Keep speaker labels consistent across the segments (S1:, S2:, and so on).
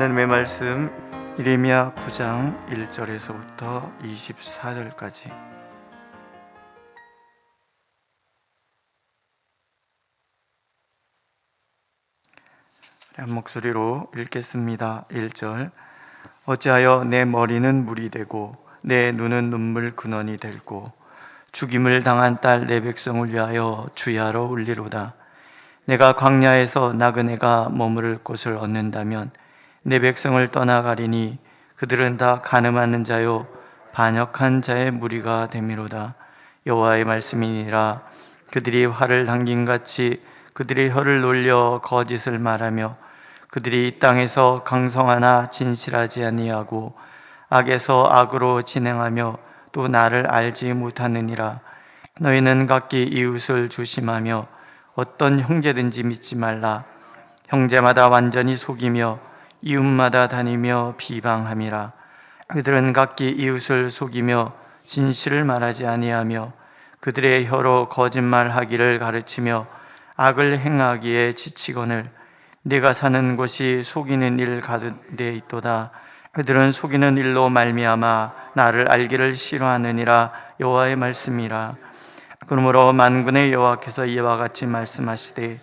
S1: 하나님의 말씀 이레미야 9장 1절에서부터 24절까지. 한 목소리로 읽겠습니다. 1절. 어찌하여 내 머리는 물이 되고 내 눈은 눈물 근원이 될고 죽임을 당한 딸 내 백성을 위하여 주야로 울리로다. 내가 광야에서 나그네가 머무를 곳을 얻는다면 내 백성을 떠나가리니 그들은 다 가늠하는 자요 반역한 자의 무리가 됨이로다. 여호와의 말씀이니라. 그들이 활을 당김같이 그들의 혀를 놀려 거짓을 말하며 그들이 이 땅에서 강성하나 진실하지 아니하고 악에서 악으로 진행하며 또 나를 알지 못하느니라. 너희는 각기 이웃을 조심하며 어떤 형제든지 믿지 말라. 형제마다 완전히 속이며 이웃마다 다니며 비방함이라. 그들은 각기 이웃을 속이며 진실을 말하지 아니하며 그들의 혀로 거짓말하기를 가르치며 악을 행하기에 지치거늘 네가 사는 곳이 속이는 일 가운데 있도다. 그들은 속이는 일로 말미암아 나를 알기를 싫어하느니라. 여호와의 말씀이라. 그러므로 만군의 여호와께서 이와 같이 말씀하시되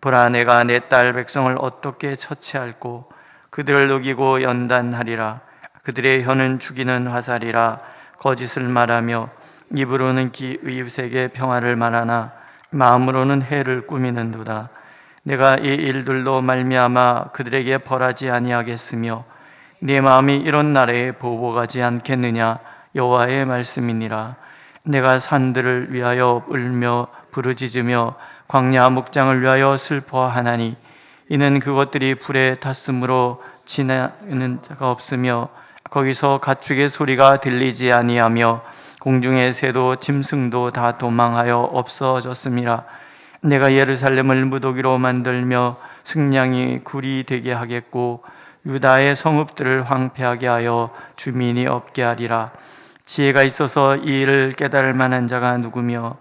S1: 보라, 내가 내 딸 백성을 어떻게 처치할꼬 그들을 녹이고 연단하리라. 그들의 혀는 죽이는 화살이라. 거짓을 말하며 입으로는 이웃에게 평화를 말하나 마음으로는 해를 꾸미는도다. 내가 이 일들로 말미암아 그들에게 벌하지 아니하겠으며 네 마음이 이런 날에 보복하지 않겠느냐. 여호와의 말씀이니라. 내가 산들을 위하여 울며 부르짖으며 광야 목장을 위하여 슬퍼하나니 이는 그것들이 불에 탔으므로 지나는 자가 없으며 거기서 가축의 소리가 들리지 아니하며 공중의 새도 짐승도 다 도망하여 없어졌음이라. 내가 예루살렘을 무더기로 만들며 승냥이 굴이 되게 하겠고 유다의 성읍들을 황폐하게 하여 주민이 없게 하리라. 지혜가 있어서 이 일을 깨달을 만한 자가 누구며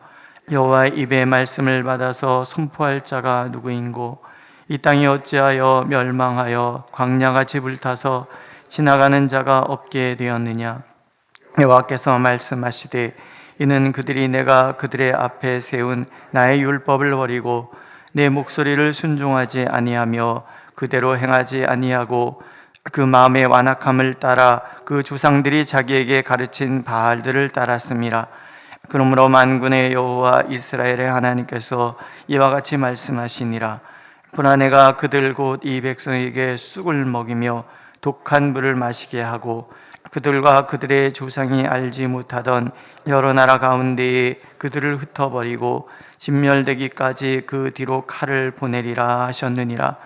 S1: 여호와의 입의 말씀을 받아서 선포할 자가 누구인고 이 땅이 어찌하여 멸망하여 광야같이 불타서 지나가는 자가 없게 되었느냐. 여호와께서 말씀하시되 이는 그들이 내가 그들의 앞에 세운 나의 율법을 버리고 내 목소리를 순종하지 아니하며 그대로 행하지 아니하고 그 마음의 완악함을 따라 그 조상들이 자기에게 가르친 바알들을 따랐음이라. 그러므로 만군의 여호와 이스라엘의 하나님께서 이와 같이 말씀하시니라. 보라, 내가 그들 곧 이 백성에게 쑥을 먹이며 독한 물을 마시게 하고 그들과 그들의 조상이 알지 못하던 여러 나라 가운데에 그들을 흩어버리고 진멸되기까지 그 뒤로 칼을 보내리라 하셨느니라.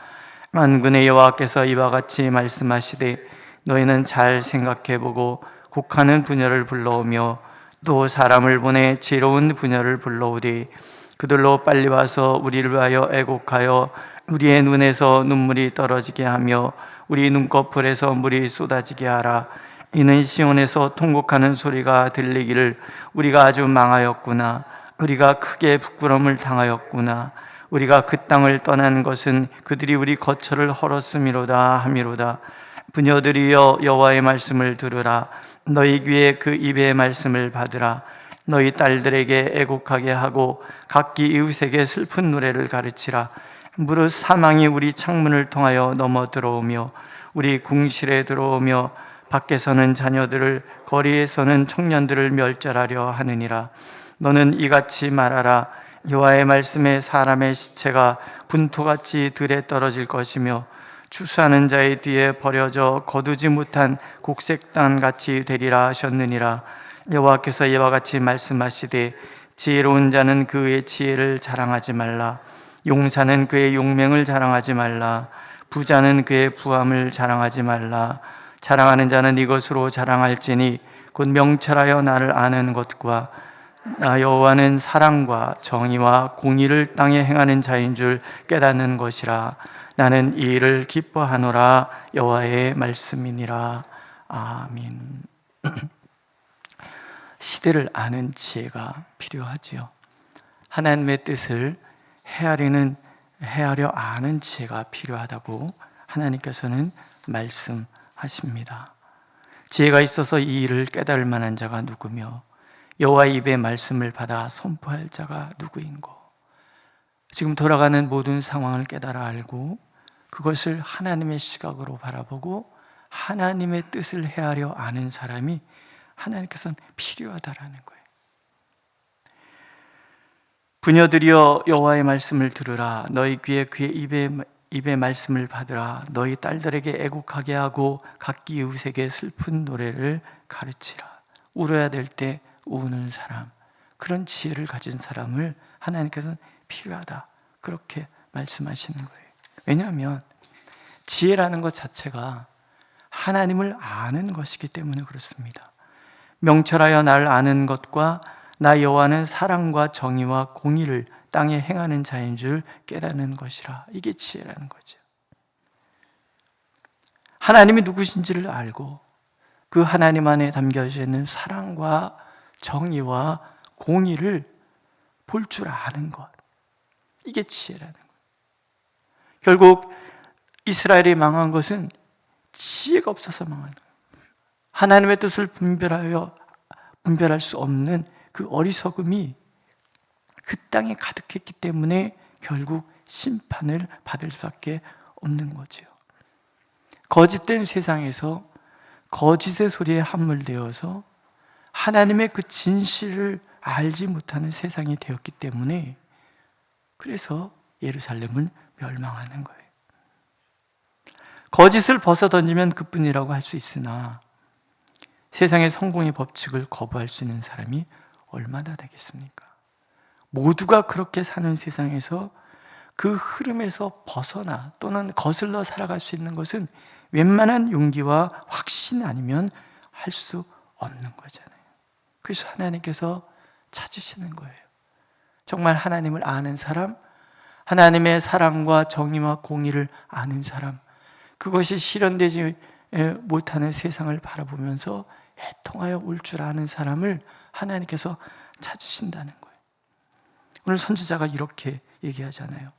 S1: 만군의 여호와께서 이와 같이 말씀하시되 너희는 잘 생각해보고 곡하는 부녀를 불러오며 또 사람을 보내 지혜로운 부녀를 불러오되 그들로 빨리 와서 우리를 위하여 애곡하여 우리의 눈에서 눈물이 떨어지게 하며 우리 눈꺼풀에서 물이 쏟아지게 하라. 이는 시온에서 통곡하는 소리가 들리기를 우리가 아주 망하였구나. 우리가 크게 부끄러움을 당하였구나. 우리가 그 땅을 떠난 것은 그들이 우리 거처를 헐었음이로다 하미로다. 부녀들이여 여호와의 말씀을 들으라. 너희 귀에 그 입의 말씀을 받으라. 너희 딸들에게 애곡하게 하고 각기 이웃에게 슬픈 노래를 가르치라. 무릇 사망이 우리 창문을 통하여 넘어 들어오며 우리 궁실에 들어오며 밖에서는 자녀들을 거리에서는 청년들을 멸절하려 하느니라. 너는 이같이 말하라. 여호와의 말씀에 사람의 시체가 분토같이 들에 떨어질 것이며 추수하는 자의 뒤에 버려져 거두지 못한 곡색단같이 되리라 하셨느니라. 여호와께서 이와 같이 말씀하시되 지혜로운 자는 그의 지혜를 자랑하지 말라. 용사는 그의 용맹을 자랑하지 말라. 부자는 그의 부함을 자랑하지 말라. 자랑하는 자는 이것으로 자랑할지니 곧 명철하여 나를 아는 것과 나 여호와는 사랑과 정의와 공의를 땅에 행하는 자인 줄 깨닫는 것이라. 나는 이 일을 기뻐하노라. 여호와의 말씀이니라. 아멘. 시대를 아는 지혜가 필요하지요. 하나님의 뜻을 헤아려 아는 지혜가 필요하다고 하나님께서는 말씀하십니다. 지혜가 있어서 이 일을 깨달을 만한 자가 누구며 여호와의 입의 말씀을 받아 선포할 자가 누구인고. 지금 돌아가는 모든 상황을 깨달아 알고 그것을 하나님의 시각으로 바라보고 하나님의 뜻을 헤아려 아는 사람이 하나님께서는 필요하다라는 거예요. 부녀들이여 여호와의 말씀을 들으라. 너희 귀에 그의 입의 말씀을 받으라. 너희 딸들에게 애곡하게 하고 각기 이웃에게 슬픈 노래를 가르치라. 울어야 될 때 우는 사람, 그런 지혜를 가진 사람을 하나님께서는 필요하다, 그렇게 말씀하시는 거예요. 왜냐하면 지혜라는 것 자체가 하나님을 아는 것이기 때문에 그렇습니다. 명철하여 나를 아는 것과 나 여호와는 사랑과 정의와 공의를 땅에 행하는 자인 줄 깨닫는 것이라. 이게 지혜라는 거죠. 하나님이 누구신지를 알고 그 하나님 안에 담겨져 있는 사랑과 정의와 공의를 볼 줄 아는 것, 이게 지혜라는 거예요. 결국 이스라엘이 망한 것은 지혜가 없어서 망한 거예요. 하나님의 뜻을 분별할 수 없는 그 어리석음이 그 땅에 가득했기 때문에 결국 심판을 받을 수밖에 없는 거죠. 거짓된 세상에서 거짓의 소리에 함몰되어서 하나님의 그 진실을 알지 못하는 세상이 되었기 때문에 그래서 예루살렘은 멸망하는 거예요. 거짓을 벗어던지면 그뿐이라고 할 수 있으나 세상의 성공의 법칙을 거부할 수 있는 사람이 얼마나 되겠습니까? 모두가 그렇게 사는 세상에서 그 흐름에서 벗어나 또는 거슬러 살아갈 수 있는 것은 웬만한 용기와 확신 아니면 할 수 없는 거잖아요. 그래서 하나님께서 찾으시는 거예요. 정말 하나님을 아는 사람, 하나님의 사랑과 정의와 공의를 아는 사람, 그것이 실현되지 못하는 세상을 바라보면서 애통하여 울 줄 아는 사람을 하나님께서 찾으신다는 거예요. 오늘 선지자가 이렇게 얘기하잖아요.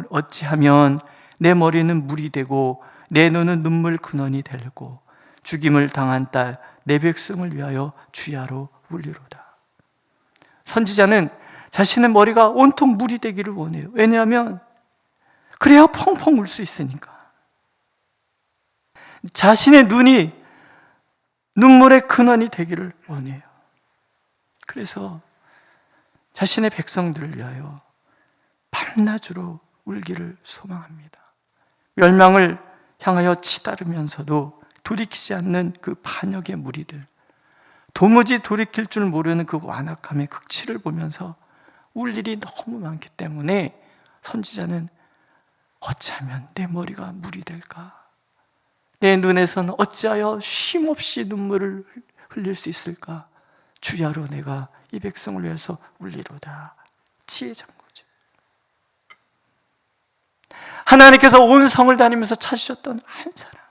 S1: 어찌하면 내 머리는 물이 되고 내 눈은 눈물 근원이 되고 죽임을 당한 딸 내 백성을 위하여 주야로 울리로다. 선지자는 자신의 머리가 온통 물이 되기를 원해요. 왜냐하면 그래야 펑펑 울 수 있으니까. 자신의 눈이 눈물의 근원이 되기를 원해요. 그래서 자신의 백성들을 위하여 밤낮으로 울기를 소망합니다. 멸망을 향하여 치달으면서도 돌이키지 않는 그 반역의 무리들, 도무지 돌이킬 줄 모르는 그 완악함의 극치를 보면서 울 일이 너무 많기 때문에 선지자는 어찌하면 내 머리가 물이 될까? 내 눈에서는 어찌하여 쉼없이 눈물을 흘릴 수 있을까? 주야로 내가 이 백성을 위해서 울리로다. 지혜자인 거죠. 하나님께서 온 성을 다니면서 찾으셨던 한 사람,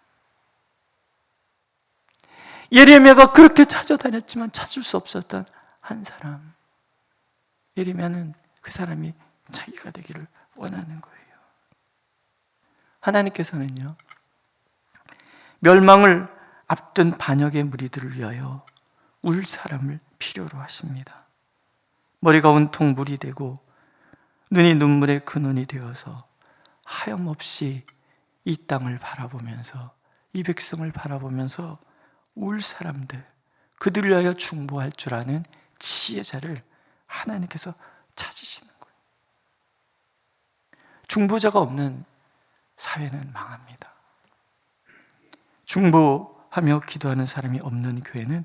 S1: 예레미야가 그렇게 찾아다녔지만 찾을 수 없었던 한 사람, 예레미야는 그 사람이 자기가 되기를 원하는 거예요. 하나님께서는요, 멸망을 앞둔 반역의 무리들을 위하여 울 사람을 필요로 하십니다. 머리가 온통 물이 되고 눈이 눈물의 근원이 되어서 하염없이 이 땅을 바라보면서 이 백성을 바라보면서 울 사람들, 그들을 위하여 중보할 줄 아는 지혜자를 하나님께서 찾으시는 거예요. 중보자가 없는 사회는 망합니다. 중보하며 기도하는 사람이 없는 교회는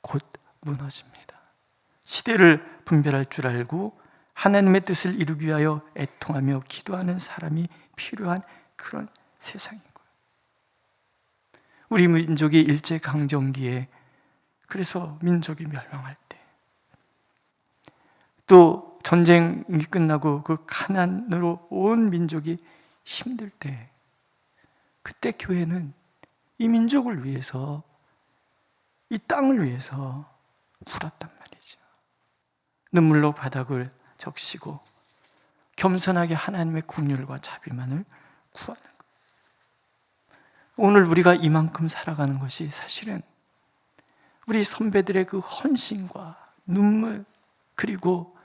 S1: 곧 무너집니다. 시대를 분별할 줄 알고 하나님의 뜻을 이루기 위하여 애통하며 기도하는 사람이 필요한 그런 세상인 거예요. 우리 민족이 일제강점기에, 그래서 민족이 멸망할 때, 또 전쟁이 끝나고 그 가난으로 온 민족이 힘들 때, 그때 교회는 이 민족을 위해서, 이 땅을 위해서 울었단 말이죠. 눈물로 바닥을 적시고 겸손하게 하나님의 긍휼과 자비만을 구하는 거예요. 오늘 우리가 이만큼 살아가는 것이 사실은 우리 선배들의 그 헌신과 눈물, 그리고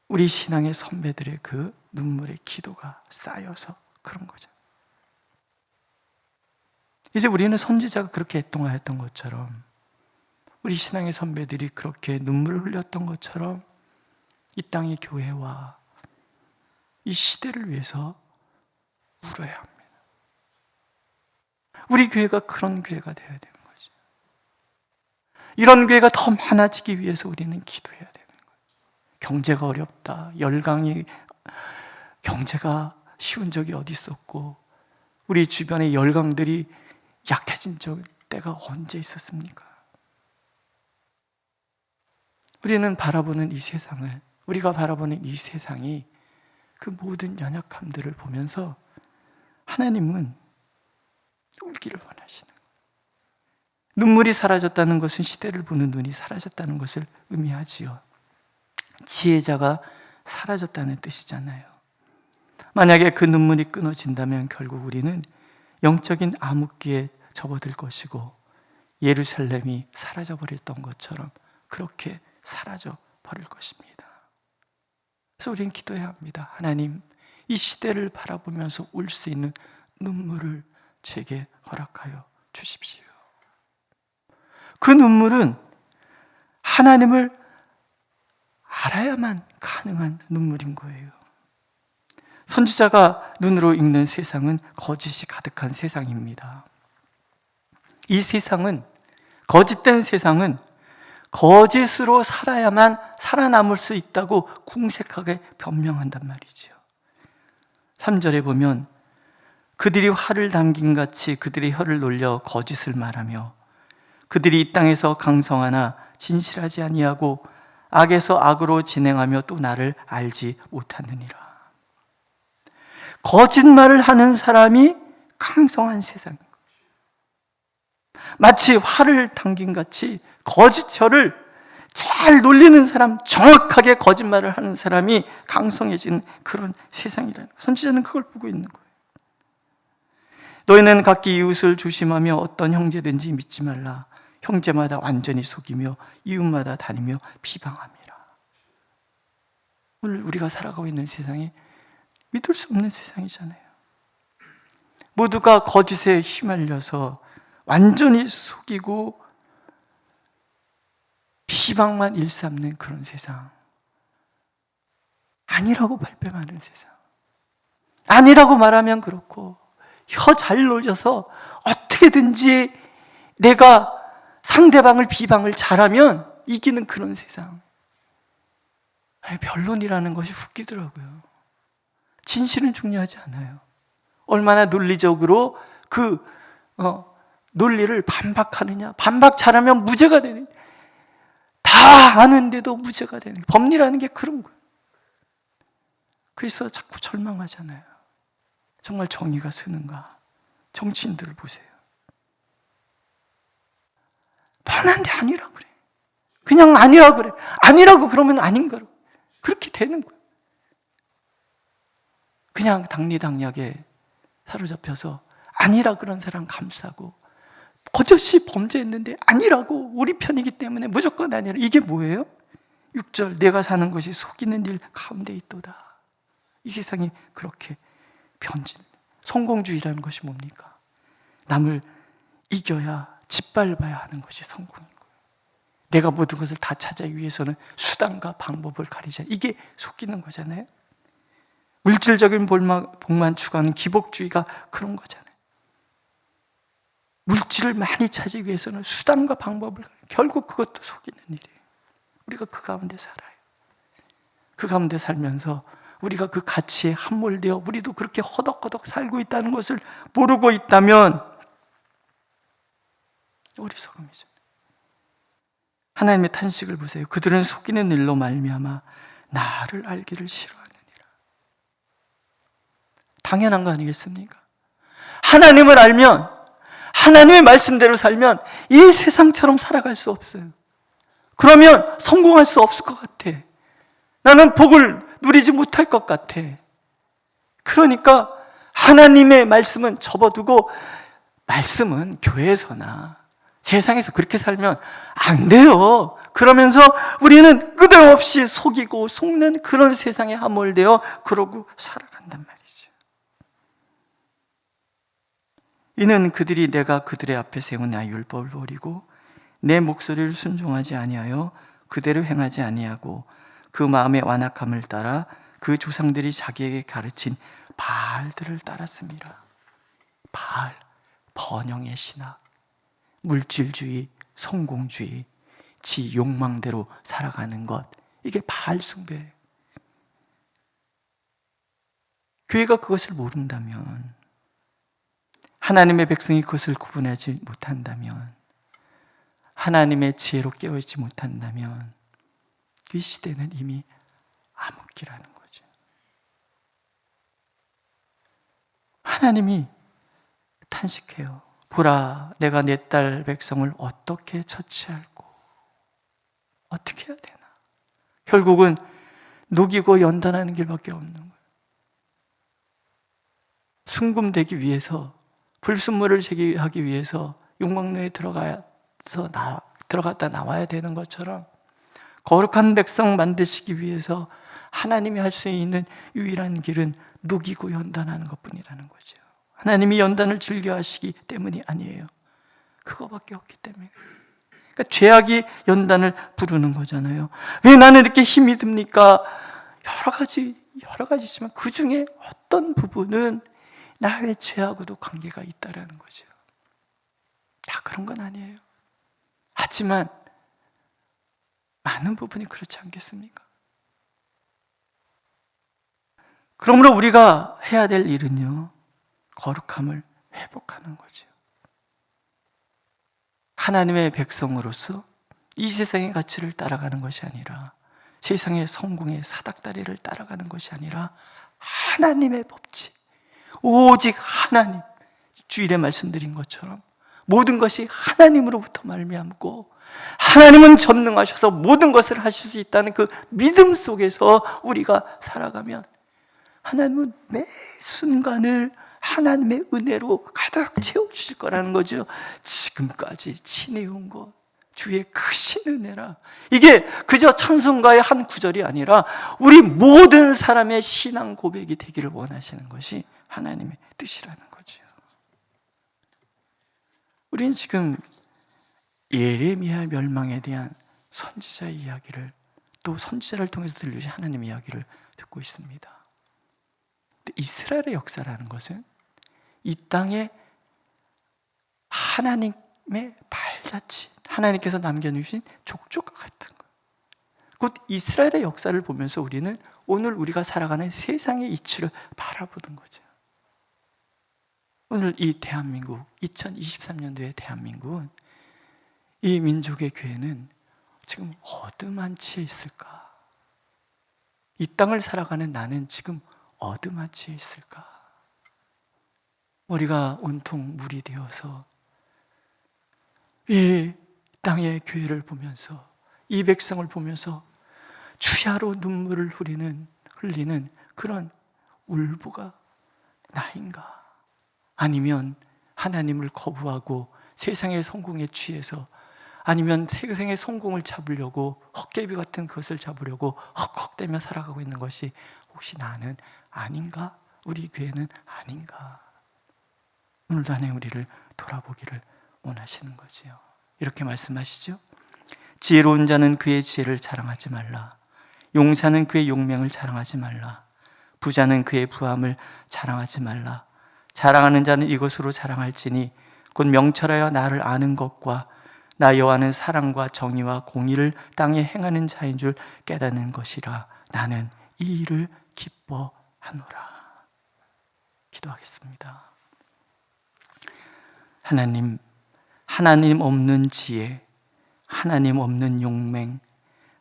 S1: 우리 신앙의 선배들의 그 눈물의 기도가 쌓여서 그런 거죠. 이제 우리는 선지자가 그렇게 애통하였던 것처럼, 우리 신앙의 선배들이 그렇게 눈물을 흘렸던 것처럼 이 땅의 교회와 이 시대를 위해서 울어야 합니다. 우리 교회가 그런 교회가 되어야 되는 거죠. 이런 교회가 더 많아지기 위해서 우리는 기도해야 되는 거예요. 경제가 어렵다, 경제가 쉬운 적이 어디 있었고, 우리 주변의 열강들이 약해진 때가 언제 있었습니까? 우리가 바라보는 이 세상이 그 모든 연약함들을 보면서 하나님은 울기를 원하시는 거예요. 눈물이 사라졌다는 것은 시대를 보는 눈이 사라졌다는 것을 의미하지요. 지혜자가 사라졌다는 뜻이잖아요. 만약에 그 눈물이 끊어진다면 결국 우리는 영적인 암흑기에 접어들 것이고, 예루살렘이 사라져버렸던 것처럼 그렇게 사라져 버릴 것입니다. 그래서 우리는 기도해야 합니다. 하나님, 이 시대를 바라보면서 울 수 있는 눈물을 제게 허락하여 주십시오. 그 눈물은 하나님을 알아야만 가능한 눈물인 거예요. 선지자가 눈으로 읽는 세상은 거짓이 가득한 세상입니다. 이 세상은, 거짓된 세상은 거짓으로 살아야만 살아남을 수 있다고 궁색하게 변명한단 말이죠. 3절에 보면 그들이 활을 당긴 같이 그들의 혀를 놀려 거짓을 말하며 그들이 이 땅에서 강성하나 진실하지 아니하고 악에서 악으로 진행하며 또 나를 알지 못하느니라. 거짓말을 하는 사람이 강성한 세상인 거예요. 마치 활을 당긴 같이 거짓 혀를 잘 놀리는 사람, 정확하게 거짓말을 하는 사람이 강성해지는 그런 세상이라는 거예요. 선지자는 그걸 보고 있는 거예요. 너희는 각기 이웃을 조심하며 어떤 형제든지 믿지 말라. 형제마다 완전히 속이며 이웃마다 다니며 비방함이라. 오늘 우리가 살아가고 있는 세상이 믿을 수 없는 세상이잖아요. 모두가 거짓에 휘말려서 완전히 속이고 비방만 일삼는 그런 세상, 아니라고 발뺌하는 세상, 아니라고 말하면 그렇고 혀 잘 놀려서 어떻게든지 내가 상대방을 비방을 잘하면 이기는 그런 세상. 변론이라는 것이 웃기더라고요. 진실은 중요하지 않아요. 얼마나 논리적으로 그 논리를 반박하느냐, 반박 잘하면 무죄가 되는, 다 아는데도 무죄가 되는, 법리라는 게 그런 거예요. 그래서 자꾸 절망하잖아요. 정말 정의가 서는가? 정치인들을 보세요. 뻔한데 아니라 그래. 그냥 아니라 그래. 아니라고 그러면 아닌 거로 그렇게 되는 거예요. 그냥 당리당략에 사로잡혀서 아니라 그런 사람 감싸고, 버젓이 범죄했는데 아니라고, 우리 편이기 때문에 무조건 아니라. 이게 뭐예요? 6절, 내가 사는 것이 속이는 일 가운데 있도다. 이 세상이 그렇게 변질. 성공주의라는 것이 뭡니까? 남을 이겨야, 짓밟아야 하는 것이 성공인 거예요. 내가 모든 것을 다 찾아기 위해서는 수단과 방법을 가리자. 이게 속이는 거잖아요. 물질적인 복만 추구하는 기복주의가 그런 거잖아요. 물질을 많이 찾기 위해서는 수단과 방법을, 결국 그것도 속이는 일이에요. 우리가 그 가운데 살아요. 그 가운데 살면서 우리가 그 가치에 함몰되어 우리도 그렇게 허덕허덕 살고 있다는 것을 모르고 있다면 어리석음이죠. 하나님의 탄식을 보세요. 그들은 속이는 일로 말미암아 나를 알기를 싫어하느니라. 당연한 거 아니겠습니까? 하나님을 알면, 하나님의 말씀대로 살면 이 세상처럼 살아갈 수 없어요. 그러면 성공할 수 없을 것 같아. 나는 복을 누리지 못할 것 같아. 그러니까 하나님의 말씀은 접어두고 말씀은 교회에서나 세상에서 그렇게 살면 안 돼요. 그러면서 우리는 끄떡없이 속이고 속는 그런 세상에 함몰되어 그러고 살아간단 말이죠. 이는 그들이 내가 그들의 앞에 세운 나의 율법을 버리고 내 목소리를 순종하지 아니하여 그대로 행하지 아니하고 그 마음의 완악함을 따라 그 조상들이 자기에게 가르친 바알들을 따랐습니다. 바알, 번영의 신학, 물질주의, 성공주의, 지 욕망대로 살아가는 것, 이게 바알 숭배예요. 교회가 그것을 모른다면, 하나님의 백성이 그것을 구분하지 못한다면, 하나님의 지혜로 깨어있지 못한다면 그 시대는 이미 암흑기라는 거죠. 하나님이 탄식해요. 보라, 내가 내 딸 백성을 어떻게 처치할꼬? 어떻게 해야 되나? 결국은 녹이고 연단하는 길밖에 없는 거예요. 순금되기 위해서, 불순물을 제기하기 위해서 용광로에 들어갔다 나와야 되는 것처럼 거룩한 백성 만드시기 위해서 하나님이 할 수 있는 유일한 길은 녹이고 연단하는 것뿐이라는 거죠. 하나님이 연단을 즐겨 하시기 때문이 아니에요. 그거밖에 없기 때문에. 그러니까 죄악이 연단을 부르는 거잖아요. 왜 나는 이렇게 힘이 듭니까? 여러 가지지만 그 중에 어떤 부분은 나의 죄하고도 관계가 있다라는 거죠. 다 그런 건 아니에요. 하지만 많은 부분이 그렇지 않겠습니까? 그러므로 우리가 해야 될 일은요, 거룩함을 회복하는 거죠. 하나님의 백성으로서 이 세상의 가치를 따라가는 것이 아니라, 세상의 성공의 사닥다리를 따라가는 것이 아니라 하나님의 법칙, 오직 하나님, 주일에 말씀드린 것처럼 모든 것이 하나님으로부터 말미암고 하나님은 전능하셔서 모든 것을 하실 수 있다는 그 믿음 속에서 우리가 살아가면 하나님은 매 순간을 하나님의 은혜로 가득 채워주실 거라는 거죠. 지금까지 지내온 것, 주의 크신 은혜라. 이게 그저 찬송가의 한 구절이 아니라 우리 모든 사람의 신앙 고백이 되기를 원하시는 것이 하나님의 뜻이라는 거죠. 우리는 지금 예레미야 멸망에 대한 선지자의 이야기를, 또 선지자를 통해서 들려주신 하나님의 이야기를 듣고 있습니다. 이스라엘의 역사라는 것은 이 땅에 하나님의 발자취, 하나님께서 남겨주신 족족과 같은 것, 곧 이스라엘의 역사를 보면서 우리는 오늘 우리가 살아가는 세상의 이치를 바라보는 거죠. 오늘 이 대한민국, 2023년도의 대한민국은, 이 민족의 교회는 지금 어드만치에 있을까? 이 땅을 살아가는 나는 지금 어드만치에 있을까? 우리가 온통 물이 되어서 이 땅의 교회를 보면서, 이 백성을 보면서 주야로 눈물을 흘리는 그런 울보가 나인가? 아니면 하나님을 거부하고 세상의 성공에 취해서, 아니면 세상의 성공을 잡으려고 헛개비 같은 것을 잡으려고 헉헉대며 살아가고 있는 것이 혹시 나는 아닌가? 우리 교회는 아닌가? 오늘도 하나님 우리를 돌아보기를 원하시는 거지요. 이렇게 말씀하시죠. 지혜로운 자는 그의 지혜를 자랑하지 말라. 용사는 그의 용맹을 자랑하지 말라. 부자는 그의 부함을 자랑하지 말라. 자랑하는 자는 이것으로 자랑할지니 곧 명철하여 나를 아는 것과 나 여호와는 사랑과 정의와 공의를 땅에 행하는 자인 줄 깨닫는 것이라. 나는 이 일을 기뻐하노라. 기도하겠습니다. 하나님 없는 지혜, 하나님 없는 용맹,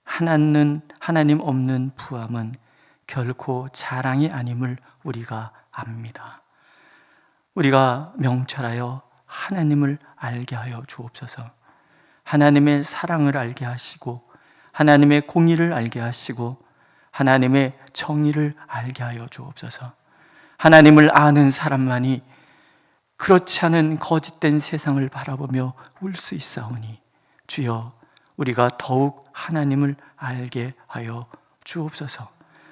S1: 하나님 없는 부함은 결코 자랑이 아님을 우리가 압니다. 우리가 명철하여 하나님을 알게 하여 주옵소서. 하나님의 사랑을 알게 하시고, 하나님의 공의를 알게 하시고, 하나님의 정의를 알게 하여 주옵소서. 하나님을 아는 사람만이 그렇지 않은 거짓된 세상을 바라보며 울 수 있사오니 주여, 우리가 더욱 하나님을 알게 하여 주옵소서.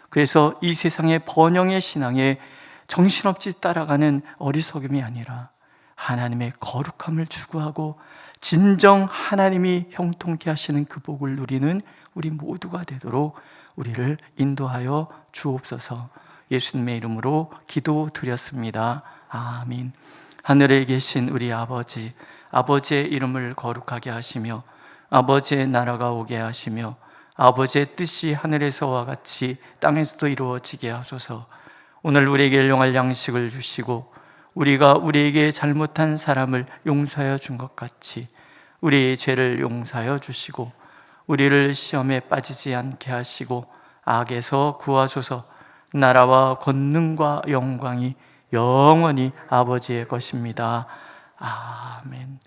S1: 그래서 이 세상의 번영의 신앙에 정신없이 따라가는 어리석음이 아니라 하나님의 거룩함을 추구하고 진정 하나님이 형통케 하시는 그 복을 누리는 우리 모두가 되도록 우리를 인도하여 주옵소서. 예수님의 이름으로 기도드렸습니다. 아멘. 하늘에 계신 우리 아버지, 아버지의 이름을 거룩하게 하시며 아버지의 나라가 오게 하시며 아버지의 뜻이 하늘에서와 같이 땅에서도 이루어지게 하소서. 오늘 우리에게 일용할 양식을 주시고 우리가 우리에게 잘못한 사람을 용서하여 준 것 같이 우리의 죄를 용서하여 주시고 우리를 시험에 빠지지 않게 하시고 악에서 구하소서. 나라와 권능과 영광이 영원히 아버지의 것입니다. 아멘.